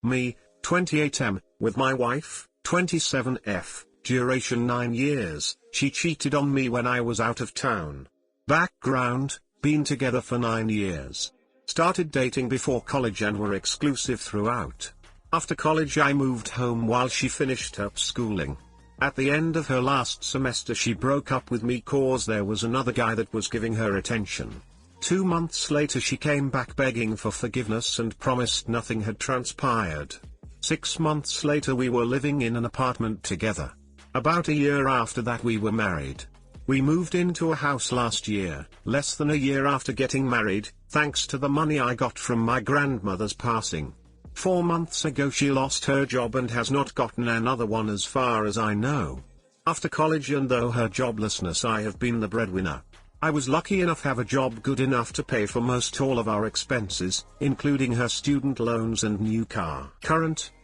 Me, 28M, with my wife, 27F, duration 9 years, she cheated on me when I was out of town. Background, been together for 9 years. Started dating before college and were exclusive throughout. After college I moved home while she finished up schooling. At the end of her last semester she broke up with me cause there was another guy that was giving her attention. 2 months later she came back begging for forgiveness and promised nothing had transpired. 6 months later we were living in an apartment together. About a year after that we were married. We moved into a house last year, less than a year after getting married, thanks to the money I got from my grandmother's passing. 4 months ago she lost her job and has not gotten another one as far as I know. After college and though her joblessness I have been the breadwinner. I was lucky enough to have a job good enough to pay for most all of our expenses, including her student loans and new car.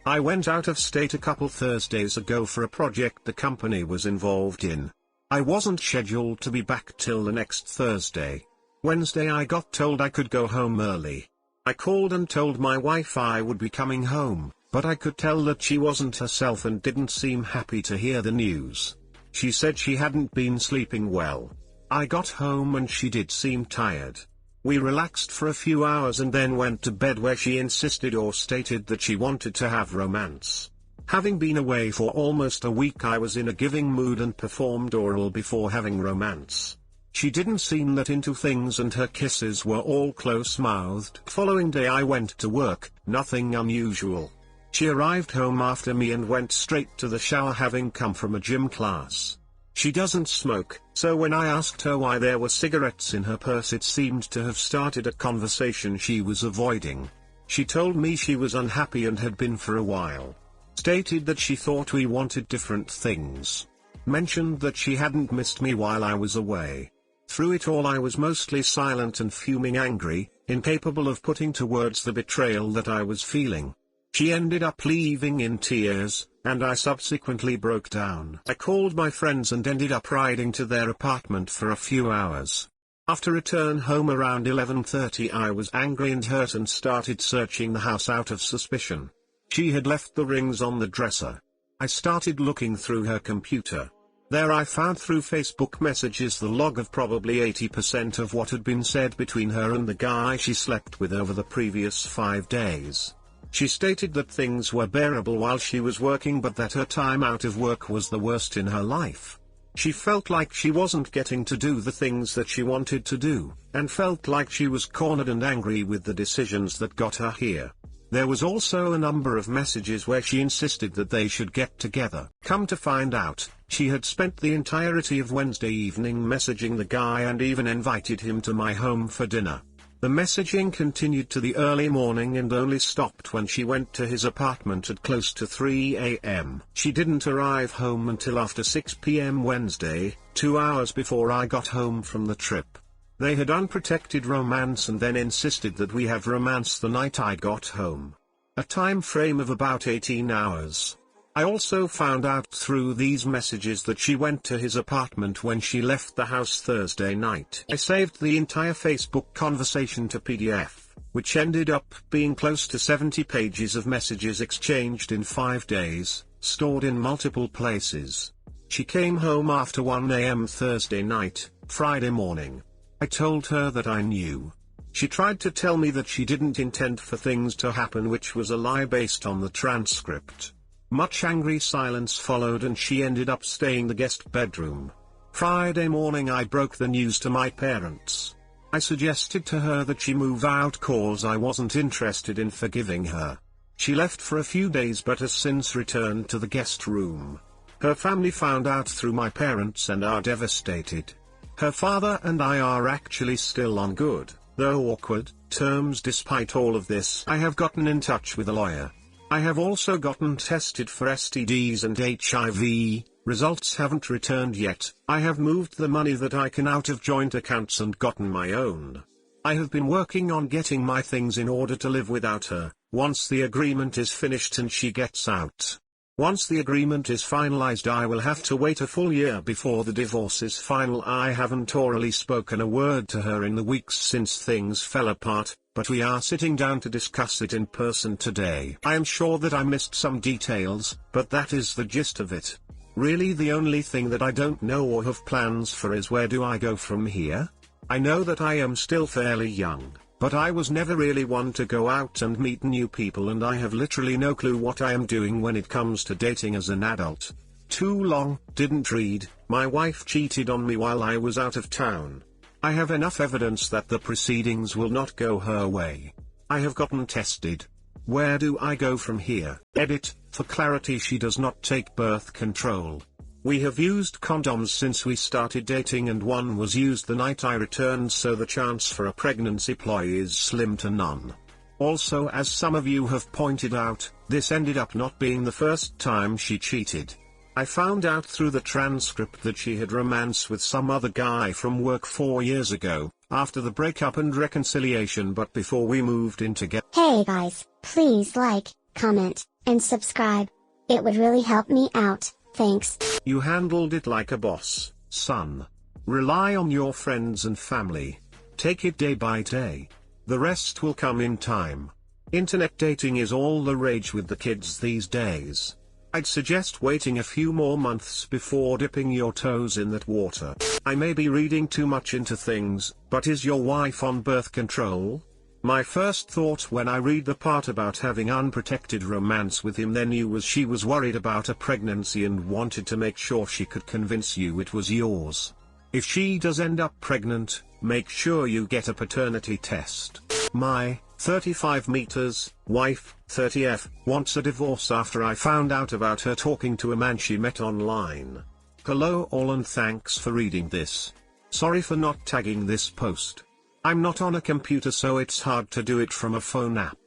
I went out of state a couple Thursdays ago for a project the company was involved in. I wasn't scheduled to be back till the next Thursday. Wednesday I got told I could go home early. I called and told my wife I would be coming home, but I could tell that she wasn't herself and didn't seem happy to hear the news. She said she hadn't been sleeping well. I got home and she did seem tired. We relaxed for a few hours and then went to bed where she insisted or stated that she wanted to have romance. Having been away for almost a week I was in a giving mood and performed oral before having romance. She didn't seem that into things and her kisses were all close-mouthed. Following day I went to work, nothing unusual. She arrived home after me and went straight to the shower having come from a gym class. She doesn't smoke, so when I asked her why there were cigarettes in her purse it seemed to have started a conversation she was avoiding. She told me she was unhappy and had been for a while. Stated that she thought we wanted different things. Mentioned that she hadn't missed me while I was away. Through it all I was mostly silent and fuming angry, incapable of putting to words the betrayal that I was feeling. She ended up leaving in tears, and I subsequently broke down. I called my friends and ended up riding to their apartment for a few hours. After return home around 11:30 I was angry and hurt and started searching the house out of suspicion. She had left the rings on the dresser. I started looking through her computer. There I found through Facebook messages the log of probably 80% of what had been said between her and the guy she slept with over the previous 5 days. She stated that things were bearable while she was working but that her time out of work was the worst in her life. She felt like she wasn't getting to do the things that she wanted to do, and felt like she was cornered and angry with the decisions that got her here. There was also a number of messages where she insisted that they should get together. Come to find out, she had spent the entirety of Wednesday evening messaging the guy and even invited him to my home for dinner. The messaging continued to the early morning and only stopped when she went to his apartment at close to 3 a.m. She didn't arrive home until after 6 p.m. Wednesday, 2 hours before I got home from the trip. They had unprotected romance and then insisted that we have romance the night I got home. A time frame of about 18 hours. I also found out through these messages that she went to his apartment when she left the house Thursday night. I saved the entire Facebook conversation to PDF, which ended up being close to 70 pages of messages exchanged in 5 days, stored in multiple places. She came home after 1 a.m. Thursday night, Friday morning. I told her that I knew. She tried to tell me that she didn't intend for things to happen, which was a lie based on the transcript. Much angry silence followed and she ended up staying the guest bedroom. Friday morning I broke the news to my parents. I suggested to her that she move out cause I wasn't interested in forgiving her. She left for a few days but has since returned to the guest room. Her family found out through my parents and are devastated. Her father and I are actually still on good, though awkward, terms. Despite all of this, I have gotten in touch with a lawyer. I have also gotten tested for STDs and HIV, results haven't returned yet. I have moved the money that I can out of joint accounts and gotten my own. I have been working on getting my things in order to live without her, once the agreement is finished and she gets out. Once the agreement is finalized I will have to wait a full year before the divorce is final. I haven't orally spoken a word to her in the weeks since things fell apart, but we are sitting down to discuss it in person today. I am sure that I missed some details, but that is the gist of it. Really the only thing that I don't know or have plans for is where do I go from here? I know that I am still fairly young, but I was never really one to go out and meet new people, and I have literally no clue what I am doing when it comes to dating as an adult. Too long, didn't read, my wife cheated on me while I was out of town. I have enough evidence that the proceedings will not go her way. I have gotten tested. Where do I go from here? Edit, for clarity, she does not take birth control. We have used condoms since we started dating, and one was used the night I returned, so the chance for a pregnancy ploy is slim to none. Also, as some of you have pointed out, this ended up not being the first time she cheated. I found out through the transcript that she had romance with some other guy from work 4 years ago, after the breakup and reconciliation, but before we moved in together. Hey guys, please like, comment, and subscribe. It would really help me out, thanks. You handled it like a boss, son. Rely on your friends and family. Take it day by day. The rest will come in time. Internet dating is all the rage with the kids these days. I'd suggest waiting a few more months before dipping your toes in that water. I may be reading too much into things, but is your wife on birth control? My first thought when I read the part about having unprotected romance with him then was she was worried about a pregnancy and wanted to make sure she could convince you it was yours. If she does end up pregnant, make sure you get a paternity test. My 35 meters, wife, 30F, wants a divorce after I found out about her talking to a man she met online. Hello all and thanks for reading this. Sorry for not tagging this post. I'm not on a computer, so it's hard to do it from a phone app.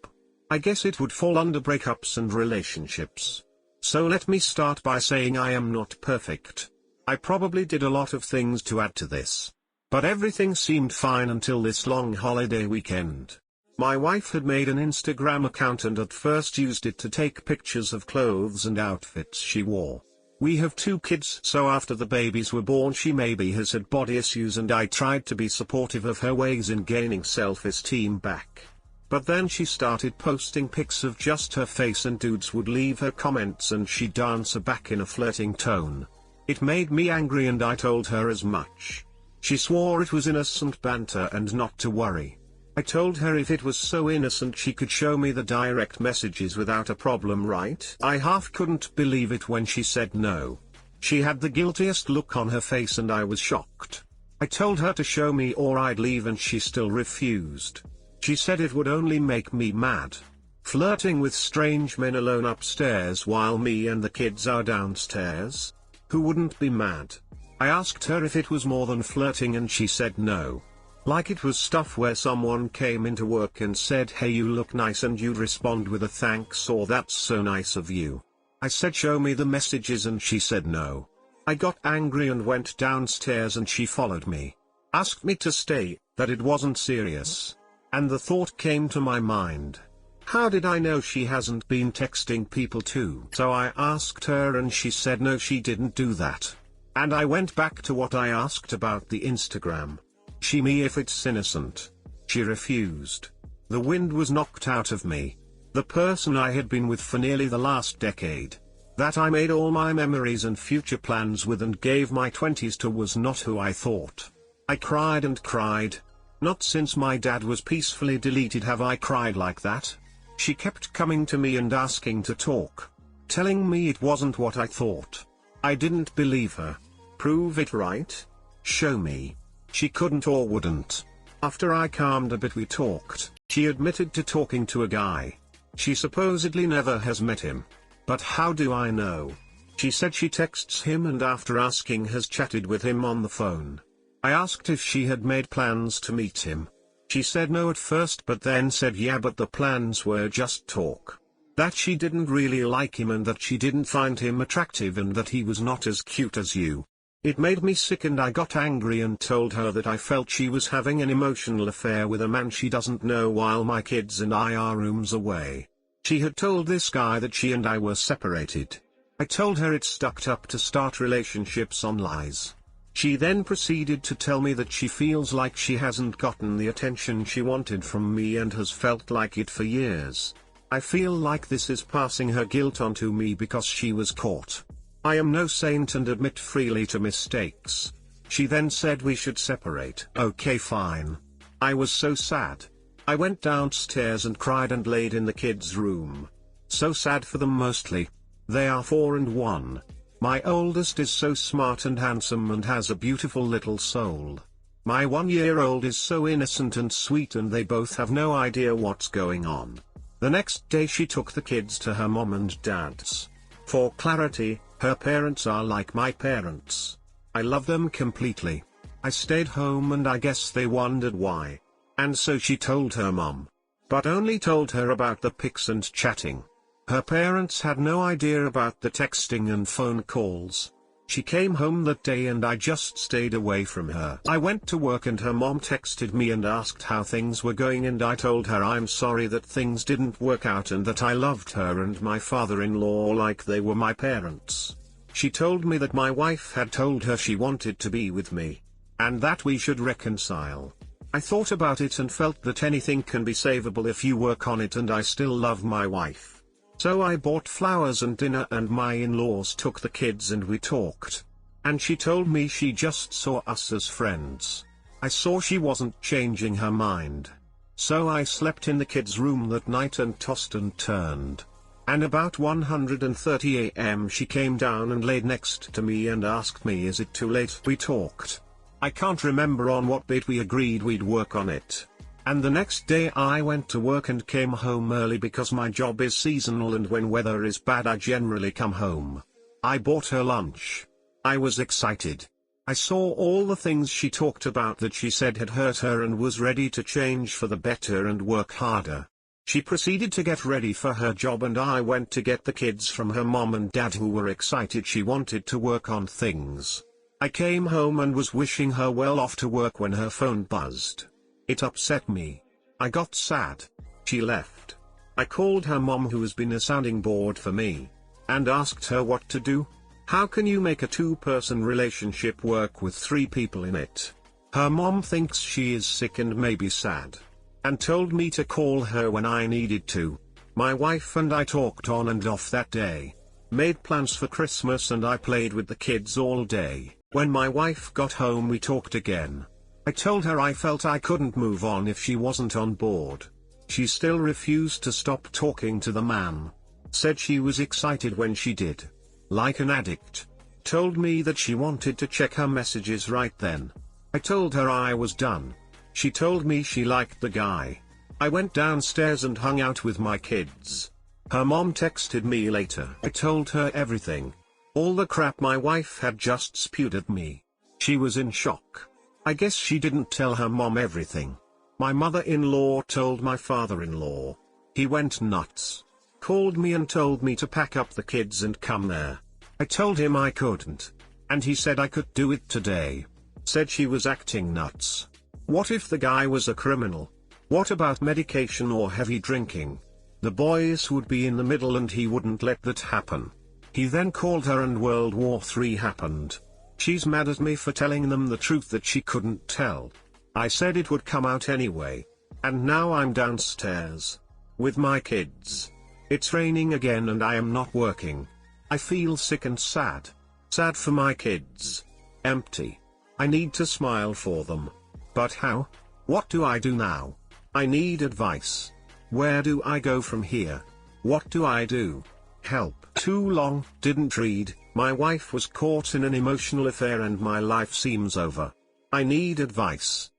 I guess it would fall under breakups and relationships. So let me start by saying I am not perfect. I probably did a lot of things to add to this. But everything seemed fine until this long holiday weekend. My wife had made an Instagram account and at first used it to take pictures of clothes and outfits she wore. We have 2 kids, so after the babies were born she maybe has had body issues, and I tried to be supportive of her ways in gaining self-esteem back. But then she started posting pics of just her face and dudes would leave her comments and she'd answer back in a flirting tone. It made me angry and I told her as much. She swore it was innocent banter and not to worry. I told her if it was so innocent she could show me the direct messages without a problem, right? I half couldn't believe it when she said no. She had the guiltiest look on her face and I was shocked. I told her to show me or I'd leave and she still refused. She said it would only make me mad. Flirting with strange men alone upstairs while me and the kids are downstairs? Who wouldn't be mad? I asked her if it was more than flirting and she said no. Like it was stuff where someone came into work and said hey you look nice and you'd respond with a thanks or that's so nice of you. I said show me the messages and she said no. I got angry and went downstairs and she followed me. Asked me to stay, that it wasn't serious. And the thought came to my mind. How did I know she hasn't been texting people too? So I asked her and she said no she didn't do that. And I went back to what I asked about the Instagram. She me if it's innocent. She refused. The wind was knocked out of me. The person I had been with for nearly the last decade, that I made all my memories and future plans with and gave my 20s to, was not who I thought. I cried and cried. Not since my dad was peacefully deleted have I cried like that. She kept coming to me and asking to talk. Telling me it wasn't what I thought. I didn't believe her. Prove it right? Show me. She couldn't or wouldn't. After I calmed a bit we talked. She admitted to talking to a guy. She supposedly never has met him. But how do I know? She said she texts him and after asking has chatted with him on the phone. I asked if she had made plans to meet him. She said no at first but then said yeah but the plans were just talk. That she didn't really like him and that she didn't find him attractive and that he was not as cute as you. It made me sick and I got angry and told her that I felt she was having an emotional affair with a man she doesn't know while my kids and I are rooms away. She had told this guy that she and I were separated. I told her it's stuck up to start relationships on lies. She then proceeded to tell me that she feels like she hasn't gotten the attention she wanted from me and has felt like it for years. I feel like this is passing her guilt onto me because she was caught. I am no saint and admit freely to mistakes. She then said we should separate. Okay, fine. I was so sad. I went downstairs and cried and laid in the kids' room. So sad for them mostly. They are 4 and 1. My oldest is so smart and handsome and has a beautiful little soul. My 1-year-old is so innocent and sweet and they both have no idea what's going on. The next day she took the kids to her mom and dad's. For clarity, her parents are like my parents. I love them completely. I stayed home and I guess they wondered why. And so she told her mom. But only told her about the pics and chatting. Her parents had no idea about the texting and phone calls. She came home that day and I just stayed away from her. I went to work and her mom texted me and asked how things were going and I told her I'm sorry that things didn't work out and that I loved her and my father-in-law like they were my parents. She told me that my wife had told her she wanted to be with me. And that we should reconcile. I thought about it and felt that anything can be savable if you work on it and I still love my wife. So I bought flowers and dinner and my in-laws took the kids and we talked. And she told me she just saw us as friends. I saw she wasn't changing her mind. So I slept in the kids' room that night and tossed and turned. And about 1:30 a.m. she came down and laid next to me and asked me, is it too late? We talked. I can't remember on what bit we agreed we'd work on it. And the next day I went to work and came home early because my job is seasonal and when weather is bad I generally come home. I bought her lunch. I was excited. I saw all the things she talked about that she said had hurt her and was ready to change for the better and work harder. She proceeded to get ready for her job and I went to get the kids from her mom and dad who were excited she wanted to work on things. I came home and was wishing her well off to work when her phone buzzed. It upset me. I got sad. She left. I called her mom who has been a sounding board for me. And asked her what to do. How can you make a 2-person relationship work with 3 people in it? Her mom thinks she is sick and maybe sad. And told me to call her when I needed to. My wife and I talked on and off that day. Made plans for Christmas and I played with the kids all day. When my wife got home we talked again. I told her I felt I couldn't move on if she wasn't on board. She still refused to stop talking to the man. Said she was excited when she did. Like an addict. Told me that she wanted to check her messages right then. I told her I was done. She told me she liked the guy. I went downstairs and hung out with my kids. Her mom texted me later. I told her everything. All the crap my wife had just spewed at me. She was in shock. I guess she didn't tell her mom everything. My mother-in-law told my father-in-law. He went nuts. Called me and told me to pack up the kids and come there. I told him I couldn't. And he said I could do it today. Said she was acting nuts. What if the guy was a criminal? What about medication or heavy drinking? The boys would be in the middle and he wouldn't let that happen. He then called her and World War III happened. She's mad at me for telling them the truth that she couldn't tell. I said it would come out anyway. And now I'm downstairs. With my kids. It's raining again and I am not working. I feel sick and sad. Sad for my kids. Empty. I need to smile for them. But how? What do I do now? I need advice. Where do I go from here? What do I do? Help. Too long, didn't read. My wife was caught in an emotional affair and my life seems over. I need advice.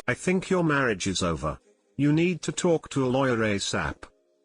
I think your marriage is over. You need to talk to a lawyer ASAP.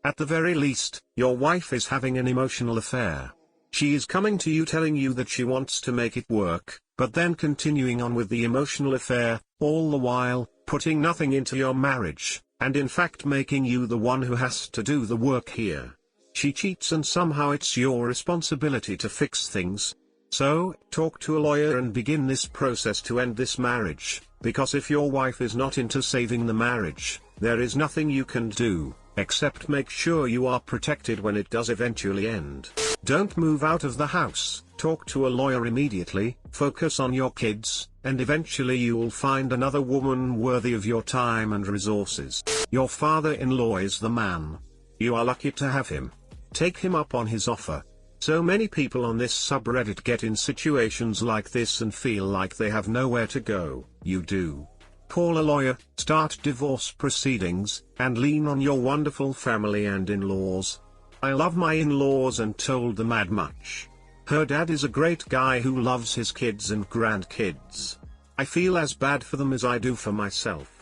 At the very least, your wife is having an emotional affair. She is coming to you telling you that she wants to make it work, but then continuing on with the emotional affair, all the while, putting nothing into your marriage, and in fact making you the one who has to do the work here. She cheats and somehow it's your responsibility to fix things. So, talk to a lawyer and begin this process to end this marriage, because if your wife is not into saving the marriage, there is nothing you can do, except make sure you are protected when it does eventually end. Don't move out of the house, talk to a lawyer immediately, focus on your kids, and eventually you'll find another woman worthy of your time and resources. Your father-in-law is the man. You are lucky to have him. Take him up on his offer. So many people on this subreddit get in situations like this and feel like they have nowhere to go. You do. Call a lawyer, start divorce proceedings, and lean on your wonderful family and in-laws. I love my in-laws and told them I'd much. Her dad is a great guy who loves his kids and grandkids. I feel as bad for them as I do for myself.